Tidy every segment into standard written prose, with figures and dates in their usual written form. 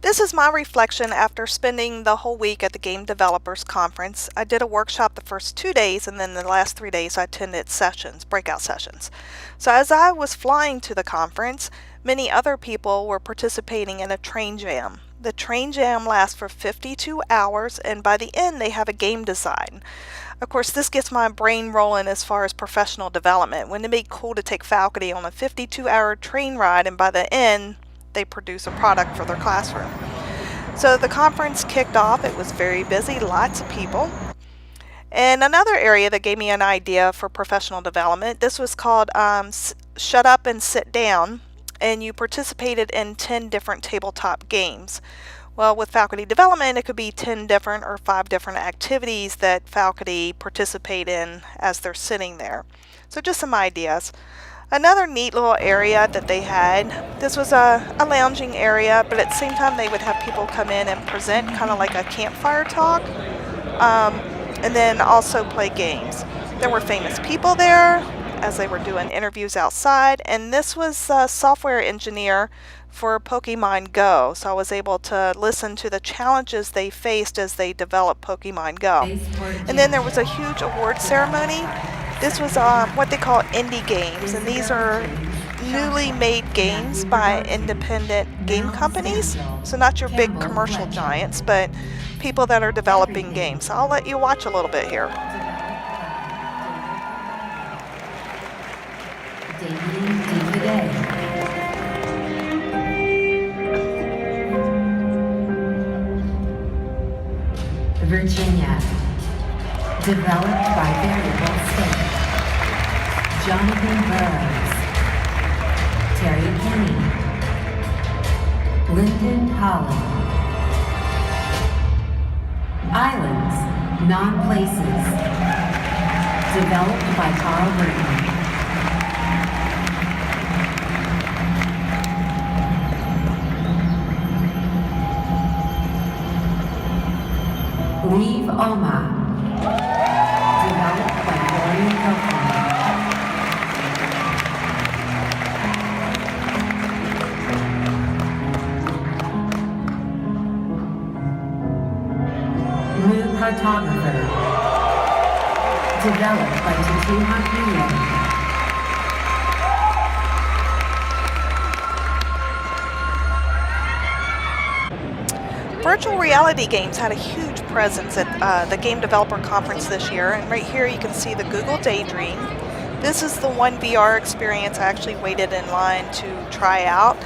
This is my reflection after spending the whole week at the Game Developers Conference. I did a workshop the first 2 days, and then the last 3 days I attended sessions, breakout sessions. So as I was flying to the conference, many other people were participating in a train jam. The train jam lasts for 52 hours, and by the end they have a game design. Of course, this gets my brain rolling as far as professional development. Wouldn't it be cool to take faculty on a 52-hour train ride, and by the end they produce a product for their classroom? So the conference kicked off. It was very busy, lots of people. And another area that gave me an idea for professional development, this was called Shut Up and Sit Down, and you participated in 10 different tabletop games. Well, with faculty development, it could be 10 different or 5 different activities that faculty participate in as they're sitting there. So just some ideas. Another neat little area that they had, this was a lounging area, but at the same time they would have people come in and present, kind of like a campfire talk, and then also play games. There were famous people there as they were doing interviews outside, and this was a software engineer for Pokemon Go, so I was able to listen to the challenges they faced as they developed Pokemon Go. And then there was a huge award ceremony. This was what they call indie games, and these are newly made games by independent game companies, so not your big commercial giants, but people that are developing games. So I'll let you watch a little bit here. Virginia, developed by Variable State. Jonathan Burroughs, Terry Kenny, Lyndon Holland. Islands, Non-Places, developed by Carl Burton. Leave Oma, developed by Gloria Copeland. New Cartographer, developed by Tatsuha Hiyo. Virtual reality games had a huge presence at the Game Developer Conference this year, and right here you can see the Google Daydream. This is the one VR experience I actually waited in line to try out.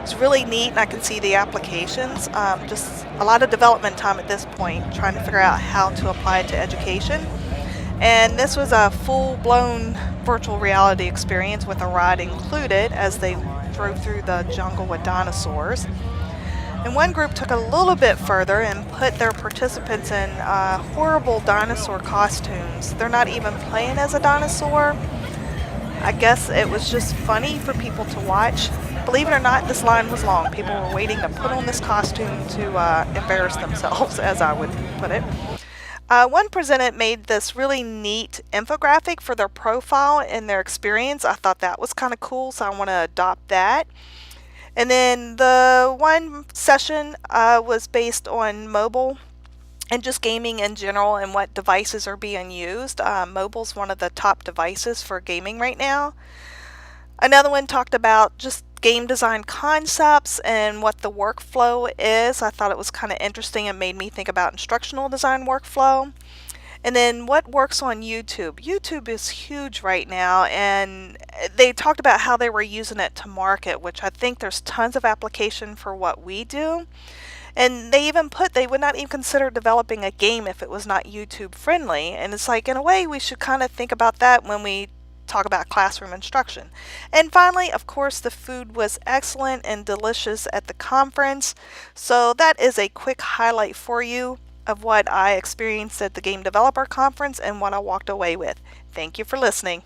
It's really neat, and I can see the applications. Just a lot of development time at this point, trying to figure out how to apply it to education. And this was a full-blown virtual reality experience with a ride included as they drove through the jungle with dinosaurs. And one group took a little bit further and put their participants in horrible dinosaur costumes. They're not even playing as a dinosaur. I guess it was just funny for people to watch. Believe it or not, this line was long. People were waiting to put on this costume to embarrass themselves, as I would put it. One presenter made this really neat infographic for their profile and their experience. I thought that was kind of cool, so I want to adopt that. And then the one session was based on mobile and just gaming in general and what devices are being used. Mobile's one of the top devices for gaming right now. Another one talked about just game design concepts and what the workflow is. I thought it was kind of interesting and made me think about instructional design workflow. And then what works on YouTube. YouTube is huge right now, and they talked about how they were using it to market, which I think there's tons of application for what we do. And they even put they would not even consider developing a game if it was not YouTube friendly. And it's like, in a way, we should kind of think about that when we talk about classroom instruction. And finally, of course, the food was excellent and delicious at the conference. So that is a quick highlight for you of what I experienced at the Game Developer Conference and what I walked away with. Thank you for listening.